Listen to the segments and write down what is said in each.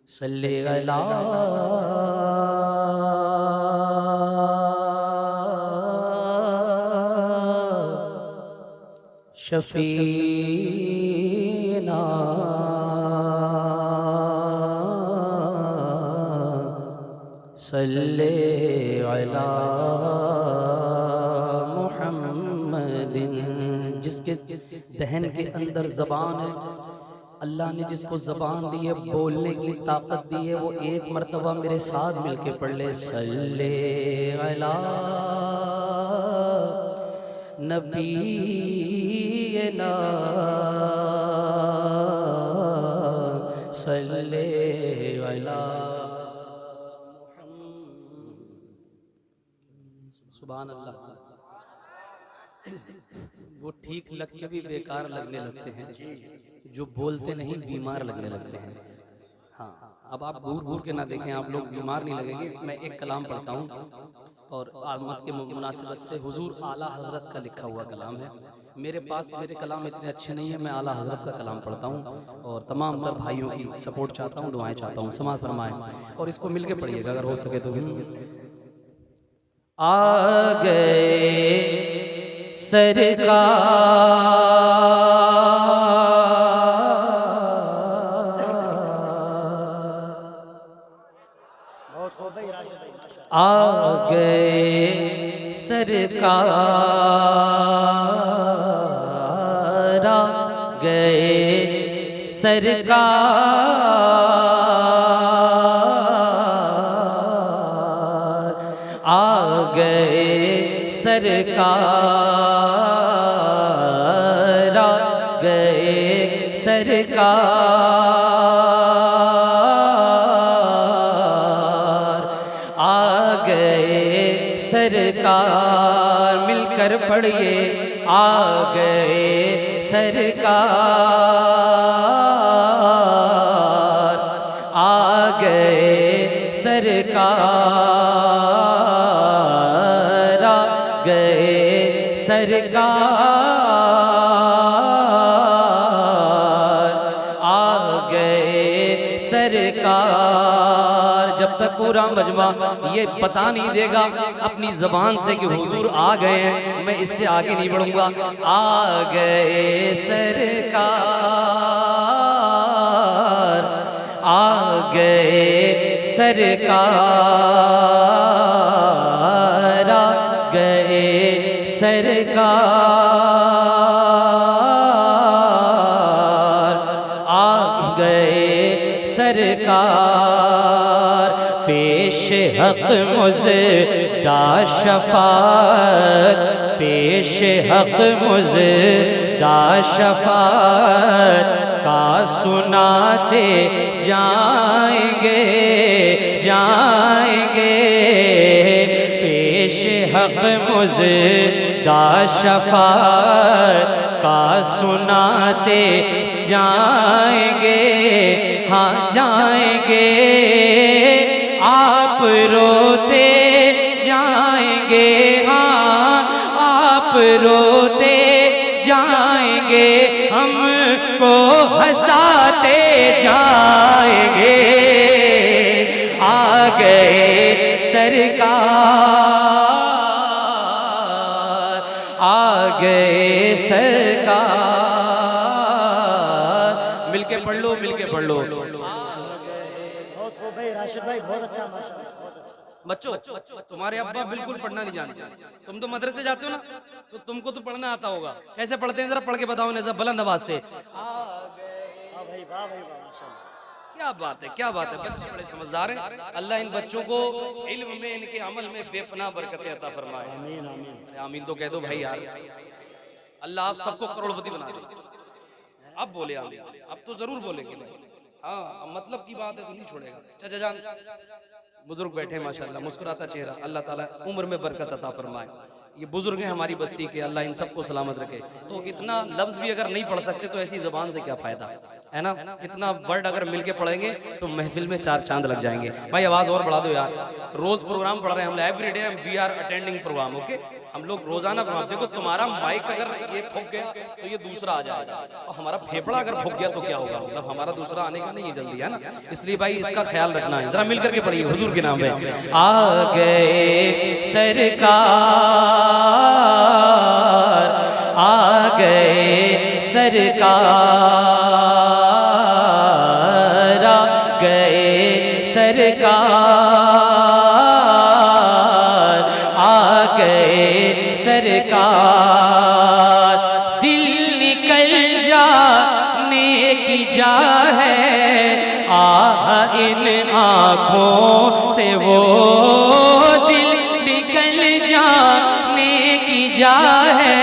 सल्ले अला शफीना सल्ले अला मुहम्मदिन। जिसके दहन के अंदर ज़बान है, अल्लाह ने जिसको ज़बान दी है, बोलने की ताकत दी है, वो एक मर्तबा मेरे साथ मिलके पढ़ ले, सल्ले अला नबीना सल्ले अला सुभान अल्लाह। वो ठीक लग के भी बेकार लगने लगते हैं, जो बोलते नहीं बीमार लगने लगते हैं। हाँ, अब आप घूर घूर के ना देखें, आप लोग बीमार नहीं लगेंगे। मैं एक कलाम पढ़ता हूँ और आमद के मुनासिबत से हुजूर आला हज़रत का लिखा हुआ कलाम है। मेरे पास मेरे कलाम इतने अच्छे नहीं है, मैं आला हज़रत का कलाम पढ़ता हूँ और तमाम तर भाइयों की सपोर्ट चाहता हूँ, दुआएं चाहता हूँ, समाज फरमाएं और इसको मिल के पढ़िएगा अगर हो सके तो। आ गए सरकार, आ गए सरकार, आ गए सरकार, आ गए सरकार, आ गए सरकार, आ गए सरकार। मिलकर पढ़िए, आ गए सरकार, आ गए सरकार, आ गए सरकार, आ गए सरकार। जब तक पूरा मजमा ये पता नहीं देगा अपनी ज़बान से कि हुजूर आ गए हैं, मैं इससे आगे नहीं बढ़ूंगा। आ गए सरकार, आ गए सरकार, आ गए सरकार, आ गए सरकार। पेश हक मुज़दा शफ़ाअत, पेश हक मुज़दा शफ़ाअत का सुनाते जाएंगे जाएंगे। पेश हक मुज़दा शफ़ाअत का सुनाते जाएंगे, हाँ जाएंगे। आप रोते जाएंगे, हाँ आप रोते जाएंगे, हमको हंसाते जाएंगे। आ गए सरकार, आ गए सरकार। मिलके पढ़ लो, मिलके पढ़ लो। राशिद भाई बहुत अच्छा, बच्चों तुम्हारे अब्बा बिल्कुल पढ़ना नहीं जानते। तुम तो मदरसे जाते हो ना, तो तुमको तो पढ़ना आता होगा। कैसे पढ़ते हैं जरा पढ़ के बताओ ना, जरा बुलंद आवाज से। क्या बात है, क्या बात है, बच्चे बड़े समझदार हैं। अल्लाह इन बच्चों को इल्म में, इनके अमल में बेपनाह बरकतें अता फरमाए। आमीन आमीन। आमीन तो कह दो भाई यार। अल्लाह आप सबको करोड़पति बना दे। अब बोले आमीन, अब तो जरूर बोलेंगे। हाँ, मतलब की बात है तो नहीं छोड़ेगा। चाचा जान बुजुर्ग बैठे माशाल्लाह, मुस्कुराता चेहरा, अल्लाह ताला उम्र में बरकत अता फरमाए। ये बुजुर्ग हैं हमारी बस्ती के, अल्लाह इन सबको सलामत रखे। तो इतना लफ्ज भी अगर नहीं पढ़ सकते तो ऐसी जबान से क्या फायदा है ना। इतना वर्ड अगर मिलके पढ़ेंगे तो महफिल में चार चांद लग जाएंगे। भाई आवाज और बढ़ा दो यार, रोज प्रोग्राम पढ़ रहे हैं हम, every day we are attending programme, okay. हम लोग रोजाना फरमाते, देखो तुम्हारा माइक अगर ये फूक गया तो ये दूसरा आ जाएगा, और हमारा फेफड़ा अगर फूक गया तो क्या होगा, मतलब हमारा दूसरा आने का नहीं है जल्दी, है ना। इसलिए भाई इसका ख्याल रखना है। जरा मिल करके पढ़िए हुजूर के नाम पे। आ गए सरकार, आ गए सरकार, आ गए सरकार, आ गए सरकार। दिल निकल जाने की जा है, आह इन आँखों से वो दिल निकल जाने की जा है,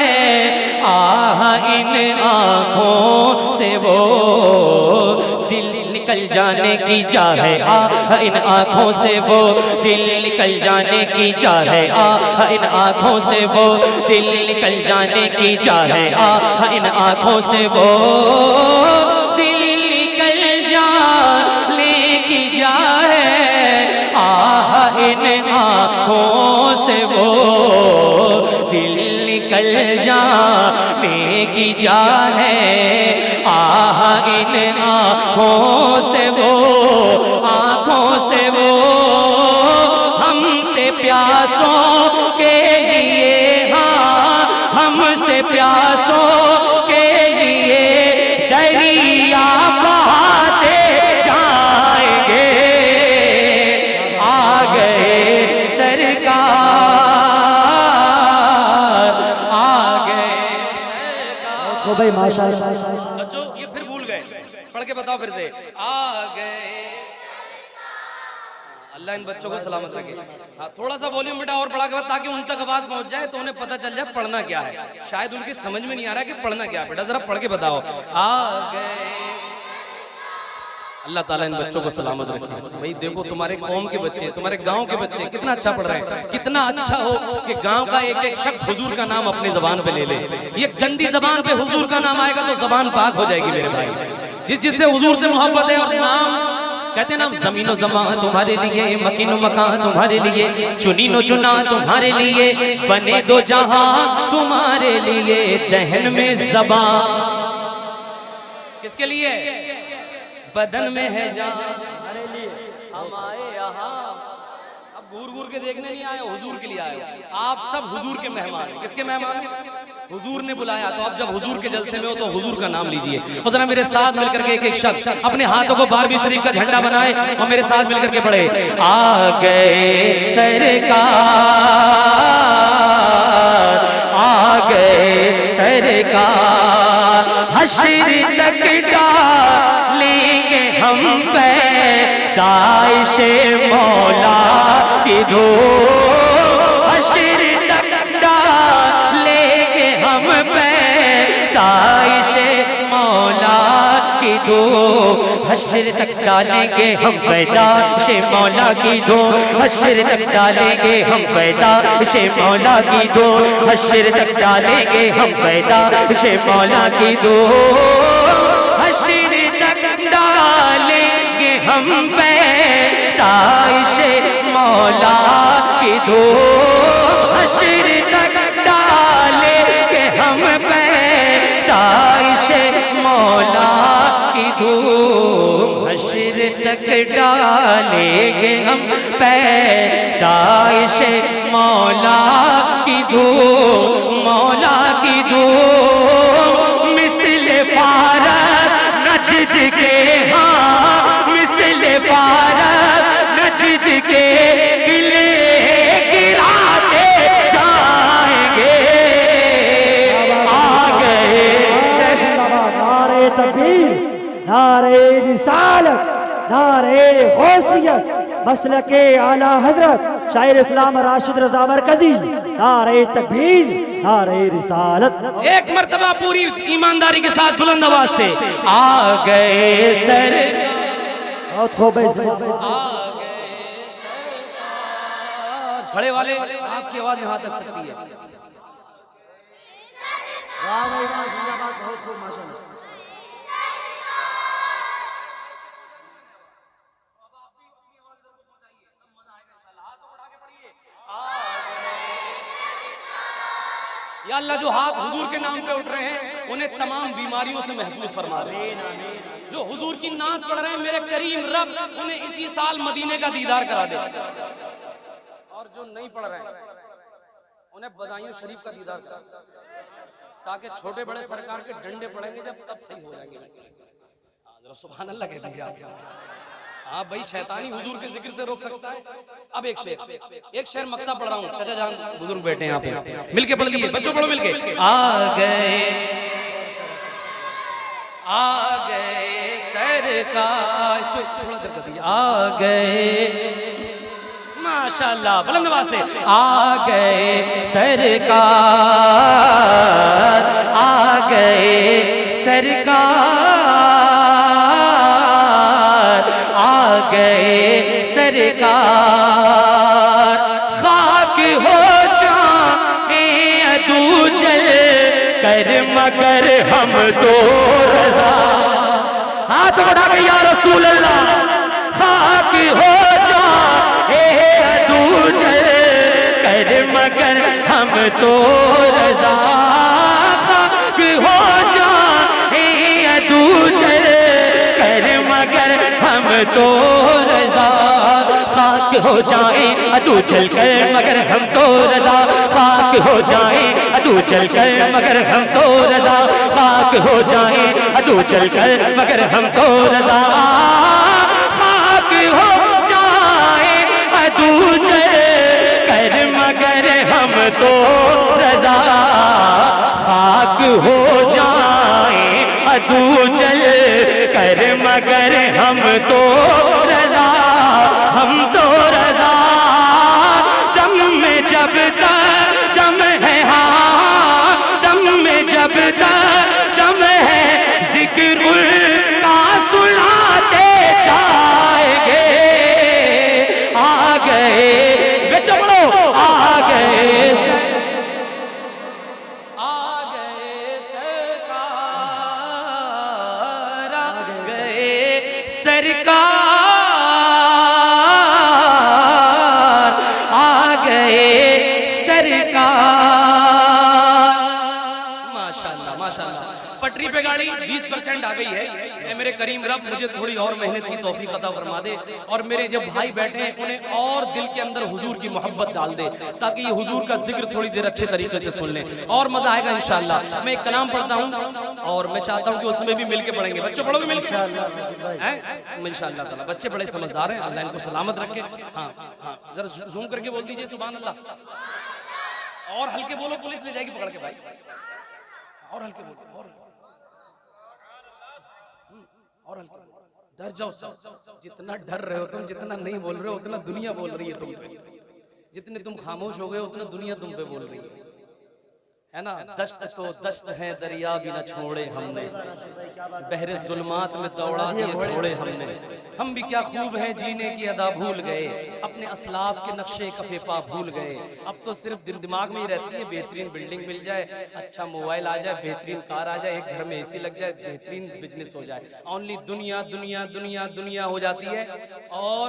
आह इन आँखों से वो दिल निकल जाने की चाह है, आह इन आँखों से वो दिल निकल जाने की चाह है, आह इन आँखों से वो दिल निकल जाने की चाह है, आह इन आँखों से वो दिल निकल जाने की चाह है, आह इन आँखों से वो दिल निकल जाने की चाह है, आह इन आँखों से वो हमसे प्यासों के लिए, हाँ हमसे प्यासों के लिए दरिया बहाते जाएंगे। आ गए सरकार, आ गए सरकार। तो भाई माशाअल्लाह। बच्चों ये फिर भूल गए, पढ़ के बताओ फिर से। आ गए, अल्लाह इन बच्चों को सलामत रखे। हाँ थोड़ा सा वॉल्यूम बेटा और बढ़ा के बता, ताकि उन तक आवाज पहुंच जाए तो उन्हें पता चल जाए पढ़ना क्या है। शायद उनकी समझ में नहीं आ रहा कि पढ़ना क्या है। बेटा जरा पढ़ के बताओ। आ गए, अल्लाह ताला इन बच्चों को सलामत रखे। भाई देखो तुम्हारे कौम के बच्चे, तुम्हारे गांव के बच्चे कितना अच्छा पढ़ रहे हैं। कितना अच्छा हो कि गांव का एक एक शख्स हुजूर का नाम अपनी जबान पे ले ले। ये गंदी जबान पे हुजूर का नाम आएगा तो जबान पाक हो जाएगी मेरे भाई। जिससे हुजूर से मोहब्बत है, और नाम कहते हैं ना, जमीनो जमा तुम्हारे लिए, मकीनो मकान तुम्हारे लिए, चुनीनो चुना तुम्हारे लिए, बने दो जहां तुम्हारे लिए, दहन में जबान किसके लिए, बदन में है जान हम आए यहाँ। अब घूर घूर के देखने नहीं आए, हुजूर के लिए आए। आप सब हुजूर के मेहमान हैं। किसके मेहमान हैं? हुजूर ने बुलाया। तो अब जब हुजूर के जलसे में हो तो हुजूर का नाम लीजिए। और जरा मेरे साथ मिलकर के एक एक शख्स अपने हाथों को बारहवीं शरीफ का झंडा बनाए और मेरे साथ मिलकर के पढ़े। आ गए सरकार, आ गए सरकार, हश्र तक डालेंगे हम पे दाइशे मौला की दो, हश्र तक डालेंगे हम पे दाइशे मौला की दो, हश्र तक डालेंगे हम पैदाशे मौला की दो, हश्र तक डालेंगे हम पैदाशे मौला की दो, हश्र तक डालेंगे हम पैदाशे मौला की दो, हश्र तक डालेंगे हम पैदाशे मौला की दो, हश्र तक डालेंगे हम पैदाशे मौला की दो, हश्र तक डालेंगे हम पैदाशे मौला की दो, मौला की दो, मिसल भारत नजद के, हाँ मिसल भारत नजद के किले गिराते जाएंगे। आ गए नारे तकबीर, नारे रिसालत, नारे गौसियत, मसलके आला हजरत शायर इस्लाम राशिद रज़ा मरकजी, नारे तकबीर, नारे रिसालत। एक मर्तबा पूरी ईमानदारी के साथ बुलंद आवाज से आ गए सर, बहुत खूब है। खड़े वाले आपकी आवाज यहाँ तक सकती है। वाह भाई वाह, जिंदाबाद, बहुत खूब माशाअल्लाह। या अल्लाह जो हाथ हुजूर के नाम पे उठ रहे हैं उन्हें तमाम बीमारियों से महफूज फरमा दे। जो हुजूर की नात पढ़ रहे हैं मेरे करीम रब उन्हें इसी साल मदीने का दीदार करा दे। और जो नहीं पढ़ रहे हैं उन्हें बदायूं शरीफ का दीदार करा दे, ताकि छोटे बड़े सरकार के डंडे पड़ेंगे जब तब सही हो जाएंगे। सुभान अल्लाह कह दीजिए आप। हाँ भाई, शैतानी हुजूर के जिक्र से रोक सकता है। अब एक शेर मक्ता पढ़ रहा हूँ, चाचा जान बुजुर्ग बैठे हैं यहाँ पे, मिलके पढ़ लीजिए, बच्चों पढ़ो मिलके। आ गए सरकार, इसको थोड़ा देर कर दीजिए। आ गए माशाल्लाह, बुलंद आवाज से। आ गए सरकार, आ गए सरकार, आ गए सरकार, खाक हो जाए तू जल कर मगर हम तो रजा। हाथ बढ़ा के या रसूल अल्लाह, खाक हो जाए तू जल कर मगर हम तो रजा, खाक हो जाए तू जल कर मगर हम तो रजा, खाक हो जाए तू जल कर मगर हम तो रजा, खाक हो जाए तू जल कर मगर हम तो रजा, खाक हो जाए तू जल कर मगर हम तो रजा, खाक हो जाए तू जल कर मगर हम तो रजा, खाक हो जाए तू जल कर मगर हम तो रजा, हम तो रजा। दम में जब तक दम है, हाँ दम में जब तक दम है, जिक्र उनका सुनाते जाएंगे। आ गए बेचो बड़ो, आ गए सरकार, आ गए सरकार। माशाल्लाह माशाल्लाह, पटरी पे गाड़ी 20% आ गई है। ए मेरे करीम रब मुझे थोड़ी और मेहनत की तौफीक अता फरमा दे, और मेरे जो भाई बैठे हैं उन्हें और दिल के अंदर हुजूर की मोहब्बत डाल दे, ताकि ये हुजूर का जिक्र थोड़ी देर अच्छे तरीके से सुन लें और मजा आएगा इंशाल्लाह। मैं एक कलाम पढ़ता हूँ और मैं चाहता हूँ कि उसमें भी मिलके पढ़ेंगे। बच्चों पढ़ोगे मिलके इंशाल्लाह ताला। बच्चे बड़े समझदार हैं, अल्लाह इनको सलामत रखे। हाँ हाँ, जरा जूम करके बोल दीजिए सुभान अल्लाह। और हल्के बोलो, पुलिस ले जाएगी पकड़ के भाई। और हल्के बोलो, और हल्के डर जाओ सब। जितना डर रहे हो तुम, जितना नहीं बोल रहे हो उतना दुनिया बोल रही है तुम पे। जितने तुम खामोश हो गए उतना दुनिया तुम पे बोल रही है ना। दश्त तो दश्त है, दरिया भी न छोड़े हमने, बहरे जुल्मात में दौड़ा दिए घोड़े हमने। हम भी क्या खूब हैं, जीने की अदा भूल गए, अपने असलाफ के नक्शे कफे पा भूल गए। अब तो सिर्फ दिमाग में ही रहती है, बेहतरीन बिल्डिंग मिल जाए, अच्छा मोबाइल आ जाए, बेहतरीन कार आ जाए, एक घर में एसी लग जाए, बेहतरीन बिजनेस हो जाए। ओनली दुनिया दुनिया दुनिया दुनिया हो जाती है। और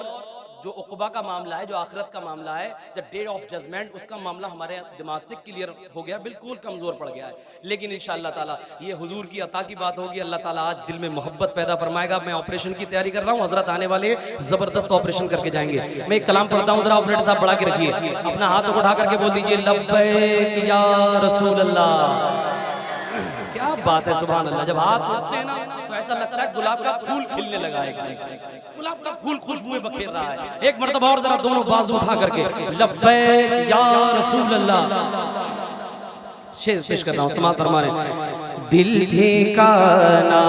जो उक़बा का मामला है, जो आखिरत का मामला है, जब डे ऑफ जजमेंट, उसका मामला हमारे दिमाग से क्लियर हो गया, बिल्कुल कमज़ोर पड़ गया है। लेकिन इंशाअल्लाह ताला ये हुजूर की अता की बात होगी, अल्लाह ताला आज दिल में मोहब्बत पैदा फरमाएगा। मैं ऑपरेशन की तैयारी कर रहा हूँ, हजरत आने वाले ज़बरदस्त ऑपरेशन करके जाएंगे। मैं एक कलाम पढ़ता हूँ, जरा ऑपरेटर साहब बढ़ा के रखिए, अपना हाथ उठा करके बोल दीजिए लब्बैक या रसूल अल्लाह। क्या बात है, सुभान अल्लाह। जब हाथ उठते हैं ना तो ऐसा लगता है गुलाब का फूल खिलने लगा है, गुलाब का फूल खुशबू बखेर रहा है। एक मर्तबा और जरा दोनों बाजू उठा करके लब्बैक या रसूल अल्लाह। शेर पेश कर रहा हूँ, समाज फरमा रहे। दिल ठिकाना